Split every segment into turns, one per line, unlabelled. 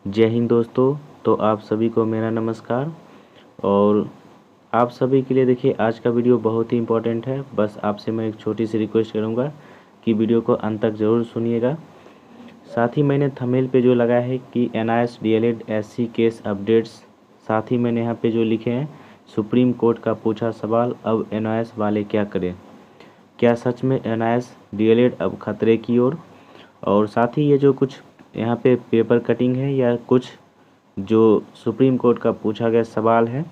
जय हिंद दोस्तों। तो आप सभी को मेरा नमस्कार। और आप सभी के लिए देखिए आज का वीडियो बहुत ही इम्पोर्टेंट है। बस आपसे मैं एक छोटी सी रिक्वेस्ट करूंगा कि वीडियो को अंत तक ज़रूर सुनिएगा। साथ ही मैंने थंबनेल पे जो लगाया है कि NIS DLED SC case updates, साथ ही मैंने यहाँ पे जो लिखे हैं सुप्रीम कोर्ट का पूछा सवाल, अब NIS वाले क्या करें, क्या सच में NIS DLED अब खतरे की ओर। और साथ ही ये जो कुछ यहाँ पे पेपर कटिंग है या कुछ जो सुप्रीम कोर्ट का पूछा गया सवाल है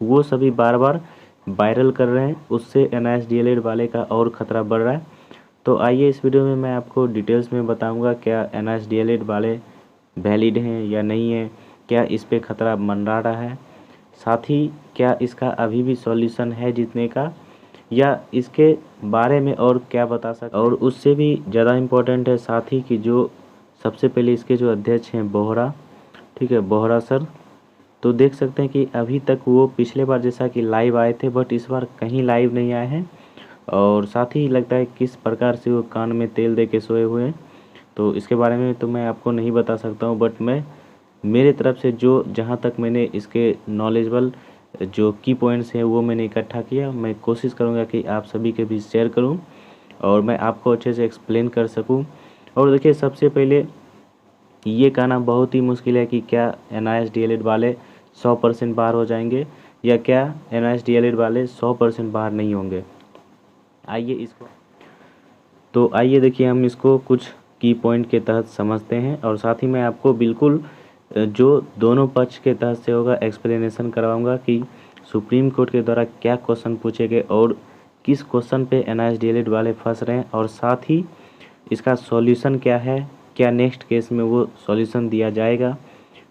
वो सभी बार बार वायरल कर रहे हैं, उससे NIS DLED वाले का और ख़तरा बढ़ रहा है। तो आइए इस वीडियो में मैं आपको डिटेल्स में बताऊंगा क्या NIS DLED वाले वैलिड हैं या नहीं है, क्या इस पे ख़तरा मंडरा रहा है, साथ ही क्या इसका अभी भी सॉल्यूशन है जीतने का, या इसके बारे में और क्या बता सकते। और उससे भी ज़्यादा इम्पोर्टेंट है साथ ही कि जो सबसे पहले इसके जो अध्यक्ष हैं बोहरा, ठीक है, बोहरा सर, तो देख सकते हैं कि अभी तक वो पिछले बार जैसा कि लाइव आए थे बट इस बार कहीं लाइव नहीं आए हैं। और साथ ही लगता है किस प्रकार से वो कान में तेल दे के सोए हुए हैं, तो इसके बारे में तो मैं आपको नहीं बता सकता हूँ। बट मैं मेरे तरफ से जो जहाँ तक मैंने इसके नॉलेजेबल जो की पॉइंट्स हैं वो मैंने इकट्ठा किया, मैं कोशिश करूँगा कि आप सभी के बीच शेयर करूँ और मैं आपको अच्छे से एक्सप्लेन कर सकूँ। और देखिए सबसे पहले ये कहना बहुत ही मुश्किल है कि क्या NIS DLED वाले 100% बाहर हो जाएंगे या क्या NIS DLED वाले 100% बाहर नहीं होंगे। आइए देखिए हम इसको कुछ की पॉइंट के तहत समझते हैं और साथ ही मैं आपको बिल्कुल जो दोनों पक्ष के तहत से होगा एक्सप्लेनेशन करवाऊंगा कि सुप्रीम कोर्ट के द्वारा क्या क्वेश्चन पूछे गए और किस क्वेश्चन पे NIS DLED वाले फंस रहे हैं, और साथ ही इसका सॉल्यूशन क्या है, क्या नेक्स्ट केस में वो सॉल्यूशन दिया जाएगा।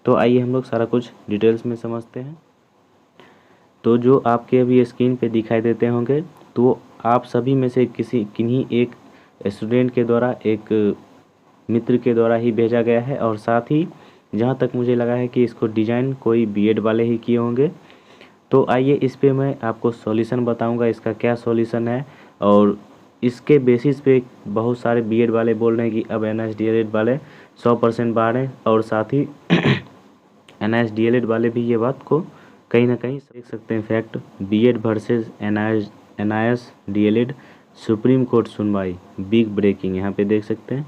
तो आइए हम लोग सारा कुछ डिटेल्स में समझते हैं। तो जो आपके अभी स्क्रीन पे दिखाई देते होंगे तो आप सभी में से किन्हीं एक स्टूडेंट के द्वारा, एक मित्र के द्वारा ही भेजा गया है, और साथ ही जहाँ तक मुझे लगा है कि इसको डिज़ाइन कोई BEd वाले ही किए होंगे। तो आइए इस पे मैं आपको सॉल्यूशन बताऊंगा, इसका क्या सॉल्यूशन है। और इसके बेसिस पे बहुत सारे BEd वाले बोल रहे हैं कि अब NIS DLED वाले 100% बाहर हैं, और साथ ही NIS DLED वाले भी ये बात को कहीं ना कहीं देख सकते हैं। Fact BEd versus NIS DLED supreme court सुनवाई, बिग ब्रेकिंग, यहाँ पे देख सकते हैं।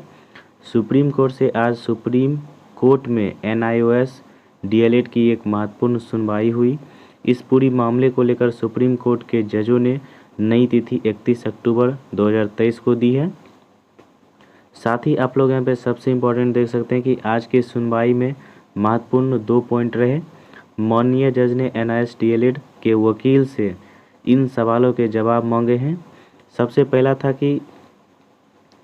सुप्रीम कोर्ट से आज सुप्रीम कोर्ट में NIS DLED की एक महत्वपूर्ण सुनवाई हुई। इस पूरी मामले को लेकर सुप्रीम कोर्ट के जजों ने नई तिथि 31 अक्टूबर 2023 को दी है। साथ ही आप लोग यहाँ पे सबसे इम्पोर्टेंट देख सकते हैं कि आज की सुनवाई में महत्वपूर्ण 2 पॉइंट रहे। माननीय जज ने NIS DLED के वकील से इन सवालों के जवाब मांगे हैं। सबसे पहला था कि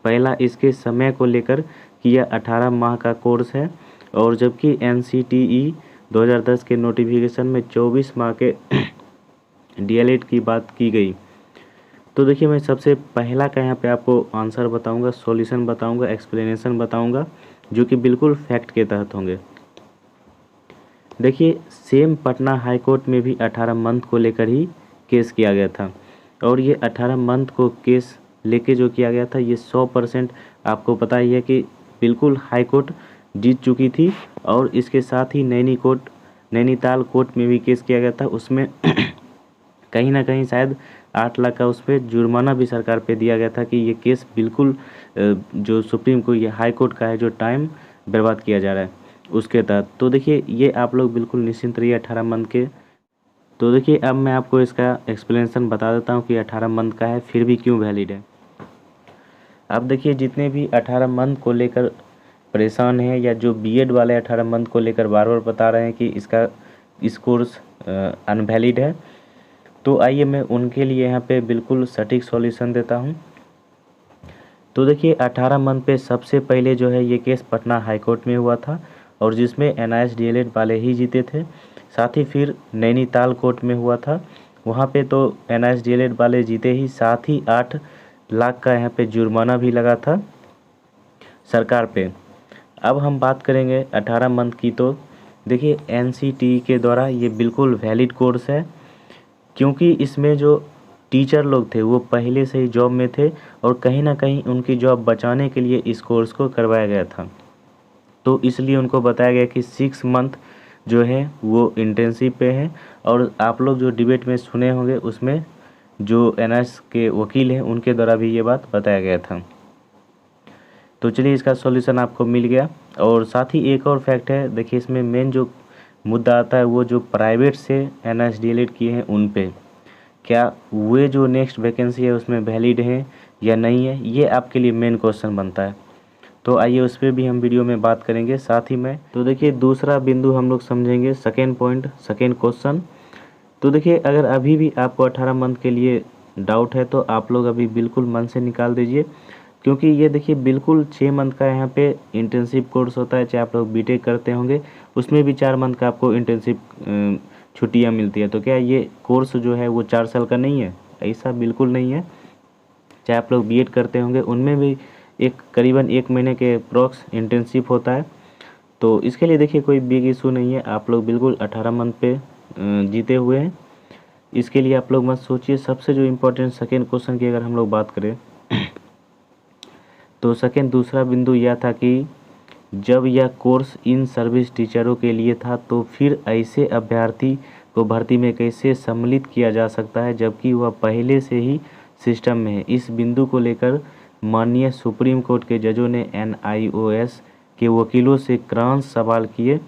पहला इसके समय को लेकर कि यह 18 माह का कोर्स है, और जबकि NCTE 2010 के नोटिफिकेशन में 24 माह के DLED की बात की गई। तो देखिए मैं सबसे पहला का यहाँ पे आपको आंसर बताऊंगा, सॉल्यूशन बताऊंगा, एक्सप्लेनेशन बताऊंगा, जो कि बिल्कुल फैक्ट के तहत होंगे। देखिए सेम पटना हाई कोर्ट में भी 18 मंथ को लेकर ही केस किया गया था, और ये 18 मंथ को केस लेके जो किया गया था ये 100% आपको पता ही है कि बिल्कुल हाई कोर्ट जीत चुकी थी। और इसके साथ ही नैनीताल कोर्ट में भी केस किया गया था, उसमें कहीं ना कहीं शायद 8 लाख का उस पर जुर्माना भी सरकार पे दिया गया था कि ये केस बिल्कुल जो सुप्रीम कोर्ट, ये हाई कोर्ट का है, जो टाइम बर्बाद किया जा रहा है उसके तहत। तो देखिए ये आप लोग बिल्कुल निश्चिंत रहिए 18 मंथ के। तो देखिए अब मैं आपको इसका एक्सप्लेनेशन बता देता हूँ कि 18 मंथ का है फिर भी क्यों वैलिड है। अब देखिए जितने भी 18 मंथ को लेकर परेशान हैं या जो BEd वाले 18 मंथ को लेकर बार बार बता रहे हैं कि इस कोर्स अनवैलिड है, तो आइए मैं उनके लिए यहाँ पे बिल्कुल सटीक सॉल्यूशन देता हूँ। तो देखिए 18 मंथ पे सबसे पहले जो है ये केस पटना हाई कोर्ट में हुआ था, और जिसमें NIS DLED वाले ही जीते थे। साथ ही फिर नैनीताल कोर्ट में हुआ था, वहाँ पे तो NIS DLED वाले जीते ही, साथ ही 8 लाख का यहाँ पे जुर्माना भी लगा था सरकार पे। अब हम बात करेंगे 18 मंथ की, तो देखिए NCTE के द्वारा ये बिल्कुल वैलिड कोर्स है, क्योंकि इसमें जो टीचर लोग थे वो पहले से ही जॉब में थे और कहीं ना कहीं उनकी जॉब बचाने के लिए इस कोर्स को करवाया गया था। तो इसलिए उनको बताया गया कि 6 मंथ जो है वो इंटर्नशिप पे है। और आप लोग जो डिबेट में सुने होंगे उसमें जो एनआईएस के वकील हैं उनके द्वारा भी ये बात बताया गया था। तो चलिए इसका सॉल्यूशन आपको मिल गया। और साथ ही एक और फैक्ट है, देखिए इसमें मेन जो मुद्दा आता है वो जो प्राइवेट से एनआईएस डीएलएड किए हैं उन पे क्या वे जो नेक्स्ट वैकेंसी है उसमें वैलिड है या नहीं है, ये आपके लिए मेन क्वेश्चन बनता है। तो आइए उस पर भी हम वीडियो में बात करेंगे साथ ही में। तो देखिए दूसरा बिंदु हम लोग समझेंगे, सेकेंड पॉइंट, सेकेंड क्वेश्चन। तो देखिए अगर अभी भी आपको 18 मंथ के लिए डाउट है तो आप लोग अभी बिल्कुल मन से निकाल दीजिए, क्योंकि ये देखिए बिल्कुल 6 मंथ का यहाँ पे इंटर्नशिप कोर्स होता है। चाहे आप लोग बीटेक करते होंगे उसमें भी 4 मंथ का आपको इंटर्नशिप छुट्टियाँ मिलती है। तो क्या ये कोर्स जो है वो 4 साल का नहीं है? ऐसा बिल्कुल नहीं है। चाहे आप लोग बीएड करते होंगे उनमें भी एक करीबन 1 महीने के अप्रॉक्स इंटर्नशिप होता है। तो इसके लिए देखिए कोई बिग इशू नहीं है, आप लोग बिल्कुल 18 मंथ पे जीते हुए हैं। इसके लिए आप लोग मत सोचिए। सबसे जो इम्पोर्टेंट सेकेंड क्वेश्चन की अगर हम लोग बात करें तो सेकेंड दूसरा बिंदु यह था कि जब यह कोर्स इन सर्विस टीचरों के लिए था तो फिर ऐसे अभ्यर्थी को भर्ती में कैसे सम्मिलित किया जा सकता है जबकि वह पहले से ही सिस्टम में है। इस बिंदु को लेकर माननीय सुप्रीम कोर्ट के जजों ने एनआईओएस के वकीलों से क्रॉस सवाल किए।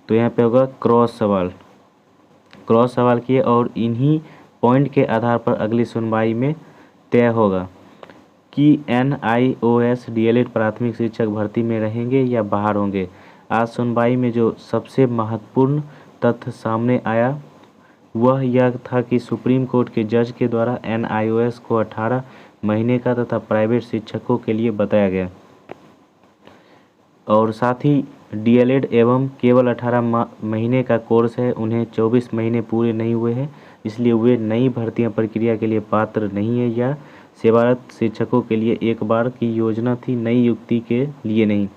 तो यहाँ पे होगा क्रॉस सवाल किए और इन्हीं पॉइंट के आधार पर अगली सुनवाई में तय होगा कि एनआईओएस डीएलएड प्राथमिक शिक्षक भर्ती में रहेंगे या बाहर होंगे। आज सुनवाई में जो सबसे महत्वपूर्ण तथ्य सामने आया वह यह था कि सुप्रीम कोर्ट के जज के द्वारा एनआईओएस को 18 महीने का तथा प्राइवेट शिक्षकों के लिए बताया गया और साथ ही डीएलएड एवं केवल 18 महीने का कोर्स है, उन्हें 24 महीने पूरे नहीं हुए हैं, इसलिए वे नई भर्तियां प्रक्रिया के लिए पात्र नहीं है या सेवारत शिक्षकों के लिए एक बार की योजना थी, नई युक्ति के लिए नहीं।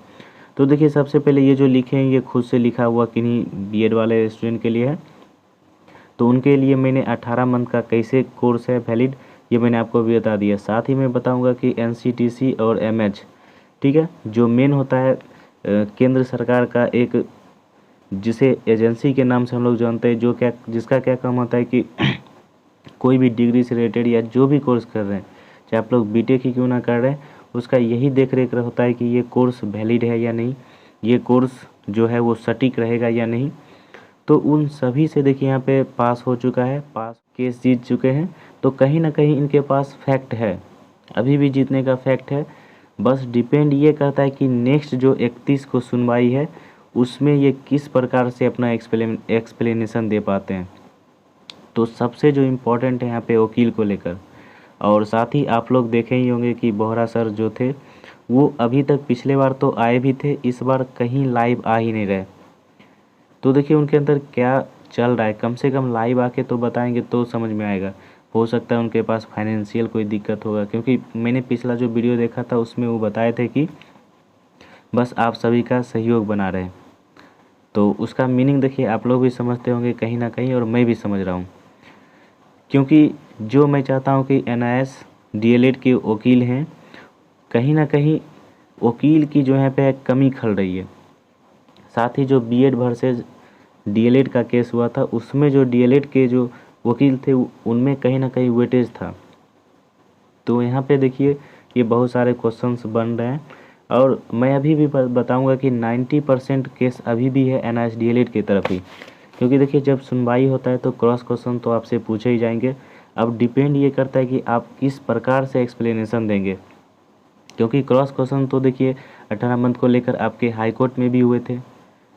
तो देखिए सबसे पहले ये जो लिखे हैं ये खुद से लिखा हुआ किन्हीं बीएड वाले स्टूडेंट के लिए है। तो उनके लिए मैंने 18 मंथ का कैसे कोर्स है वैलिड ये मैंने आपको भी बता दिया। साथ ही मैं बताऊंगा कि एनसीटीसी और एमएच, ठीक है, जो मेन होता है केंद्र सरकार का एक, जिसे एजेंसी के नाम से हम लोग जानते हैं, जो क्या जिसका क्या काम होता है कि कोई भी डिग्री से रिलेटेड या जो भी कोर्स कर रहे हैं, चाहे आप लोग बीटेक ही क्यों ना कर रहे हैं, उसका यही देख रेख होता है कि ये कोर्स वैलिड है या नहीं, ये कोर्स जो है वो सटीक रहेगा या नहीं। तो उन सभी से देखिए यहाँ पे पास हो चुका है, पास केस जीत चुके हैं। तो कहीं ना कहीं इनके पास फैक्ट है, अभी भी जीतने का फैक्ट है। बस डिपेंड ये करता है कि नेक्स्ट जो 31 को सुनवाई है उसमें ये किस प्रकार से अपना एक्सप्लेनेशन दे पाते हैं। तो सबसे जो इम्पोर्टेंट है यहाँ पे वकील को लेकर, और साथ ही आप लोग देखे ही होंगे कि बोहरा सर जो थे वो अभी तक पिछले बार तो आए भी थे, इस बार कहीं लाइव आ ही नहीं रहे। तो देखिए उनके अंदर क्या चल रहा है, कम से कम लाइव आके तो बताएंगे तो समझ में आएगा। हो सकता है उनके पास फाइनेंशियल कोई दिक्कत होगा, क्योंकि मैंने पिछला जो वीडियो देखा था उसमें वो बताए थे कि बस आप सभी का सहयोग बना रहे हैं। तो उसका मीनिंग देखिए आप लोग भी समझते होंगे कहीं ना कहीं, और मैं भी समझ रहा हूँ, क्योंकि जो मैं चाहता हूँ कि एनआईएस डीएलएड के वकील हैं, कहीं ना कहीं वकील की जो यहाँ पे कमी खल रही है। साथ ही जो बीएड वर्सेस डीएलएड का केस हुआ था उसमें जो डीएलएड के जो वकील थे उनमें कहीं ना कहीं वेटेज था। तो यहाँ पे देखिए ये बहुत सारे क्वेश्चंस बन रहे हैं, और मैं अभी भी बताऊंगा कि 90% केस अभी भी है एनआईएस डीएलएड की तरफ ही, क्योंकि देखिए जब सुनवाई होता है तो क्रॉस क्वेश्चन तो आपसे पूछे ही जाएंगे। अब डिपेंड ये करता है कि आप किस प्रकार से एक्सप्लेनेशन देंगे, क्योंकि क्रॉस क्वेश्चन तो देखिए 18 मंथ को लेकर आपके हाई कोर्ट में भी हुए थे,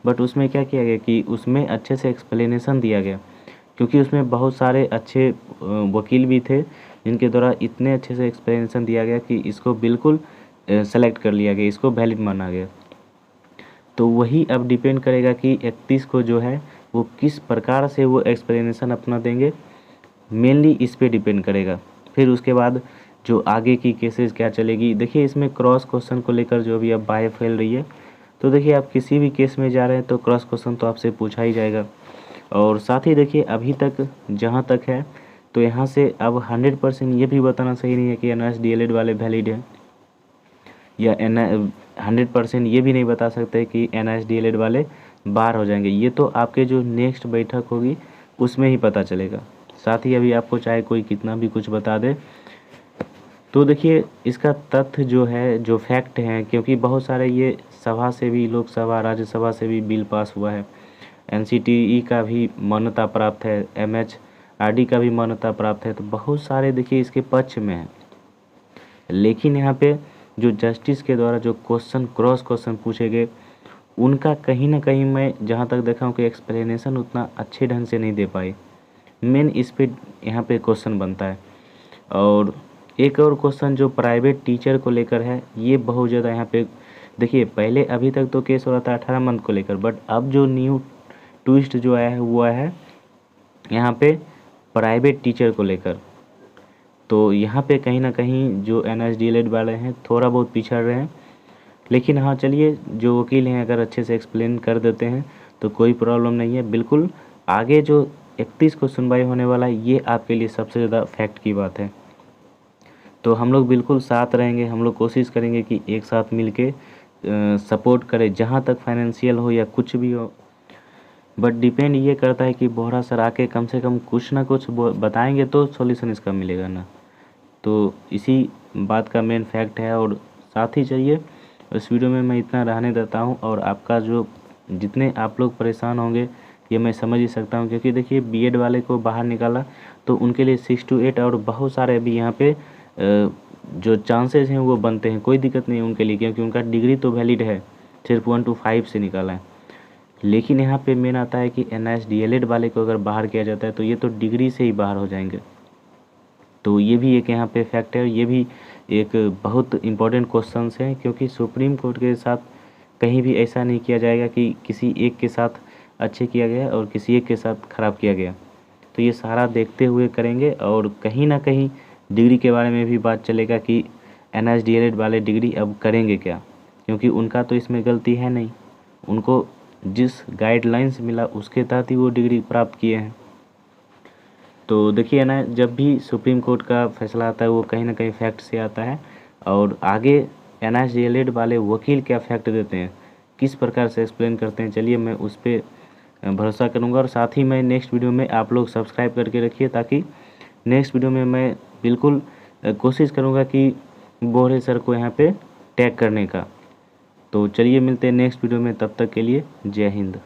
बट उसमें क्या किया गया कि उसमें अच्छे से एक्सप्लेनेशन दिया गया, क्योंकि उसमें बहुत सारे अच्छे वकील भी थे जिनके द्वारा इतने अच्छे से एक्सप्लेनेशन दिया गया कि इसको बिल्कुल सेलेक्ट कर लिया गया, इसको वैलिड माना गया। तो वही अब डिपेंड करेगा कि 31 को जो है वो किस प्रकार से वो एक्सप्लेनेशन अपना देंगे, मेनली इस पे डिपेंड करेगा। फिर उसके बाद जो आगे की केसेस क्या चलेगी, देखिए इसमें क्रॉस क्वेश्चन को लेकर जो भी अब बाय फैल रही है, तो देखिए आप किसी भी केस में जा रहे हैं तो क्रॉस क्वेश्चन तो आपसे पूछा ही जाएगा। और साथ ही देखिए अभी तक जहाँ तक है तो यहाँ से अब 100% ये भी बताना सही नहीं है कि एनआईएस डीएलएड वाले वैलिड हैं या 100% ये भी नहीं बता सकते कि NSDLED वाले बाहर हो जाएंगे। ये तो आपके जो नेक्स्ट बैठक होगी उसमें ही पता चलेगा। साथ ही अभी आपको चाहे कोई कितना भी कुछ बता दे, तो देखिए इसका तथ्य जो है, जो फैक्ट है, क्योंकि बहुत सारे ये सभा से भी, लोकसभा राज्यसभा से भी बिल पास हुआ है, NCTE का भी मान्यता प्राप्त है, MHRD का भी मान्यता प्राप्त है, तो बहुत सारे देखिए इसके पक्ष में है। लेकिन यहाँ पे जो जस्टिस के द्वारा जो क्वेश्चन, क्रॉस क्वेश्चन पूछे गए, उनका कहीं ना कहीं मैं जहाँ तक देखा हूँ कि एक्सप्लेनेशन उतना अच्छे ढंग से नहीं दे पाए। मेन इस पे यहाँ पे क्वेश्चन बनता है। और एक और क्वेश्चन जो प्राइवेट टीचर को लेकर है, ये बहुत ज़्यादा यहाँ पे देखिए, पहले अभी तक तो केस हो रहा था 18 मंथ को लेकर, बट अब जो न्यू ट्विस्ट जो आया है वो आया है यहाँ पे प्राइवेट टीचर को लेकर। तो यहाँ पे कहीं ना कहीं जो NSDLED वाले हैं थोड़ा बहुत पिछड़ रहे हैं। लेकिन हाँ चलिए, जो वकील हैं अगर अच्छे से एक्सप्लेन कर देते हैं तो कोई प्रॉब्लम नहीं है। बिल्कुल आगे जो 31 को सुनवाई होने वाला है, ये आपके लिए सबसे ज़्यादा फैक्ट की बात है। तो हम लोग बिल्कुल साथ रहेंगे, हम लोग कोशिश करेंगे कि एक साथ मिल के सपोर्ट करें, जहाँ तक फाइनेंशियल हो या कुछ भी हो। बट डिपेंड ये करता है कि बोहरा सर आके कम से कम कुछ ना कुछ बताएंगे तो सॉल्यूशन इसका मिलेगा ना। तो इसी बात का मेन फैक्ट है। और साथ ही चलिए इस वीडियो में मैं इतना रहने देता हूँ। और आपका जो जितने आप लोग परेशान होंगे ये मैं समझ ही सकता हूँ, क्योंकि देखिए बीएड वाले को बाहर निकाला तो उनके लिए 6 to 8 और बहुत सारे अभी यहाँ पे जो चांसेस हैं वो बनते हैं। कोई दिक्कत नहीं है उनके लिए, क्योंकि उनका डिग्री तो वैलिड है, सिर्फ 1 to 5 से निकाला है। लेकिन यहाँ पे मेन आता है कि NSDLED वाले को अगर बाहर किया जाता है तो ये तो डिग्री से ही बाहर हो जाएंगे। तो ये भी एक यहाँ पे फैक्ट है, ये भी एक बहुत इम्पोर्टेंट क्वेश्चंस हैं, क्योंकि सुप्रीम कोर्ट के साथ कहीं भी ऐसा नहीं किया जाएगा कि किसी एक के साथ अच्छे किया गया और किसी एक के साथ ख़राब किया गया। तो ये सारा देखते हुए करेंगे। और कहीं ना कहीं डिग्री के बारे में भी बात चलेगा कि NSDLED वाले डिग्री अब करेंगे क्या, क्योंकि उनका तो इसमें गलती है नहीं। उनको जिस गाइडलाइंस मिला उसके तहत ही वो डिग्री प्राप्त किए हैं। तो देखिए ना, जब भी सुप्रीम कोर्ट का फैसला आता है वो कहीं ना कहीं फैक्ट से आता है। और आगे NSDLED वाले वकील क्या फैक्ट देते हैं, किस प्रकार से एक्सप्लेन करते हैं, चलिए मैं उस पर भरोसा करूंगा। और साथ ही मैं नेक्स्ट वीडियो में आप लोग सब्सक्राइब करके रखिए, ताकि नेक्स्ट वीडियो में मैं बिल्कुल कोशिश करूंगा कि बोहरे सर को यहाँ पे टैग करने का। तो चलिए मिलते हैं नेक्स्ट वीडियो में, तब तक के लिए जय हिंद।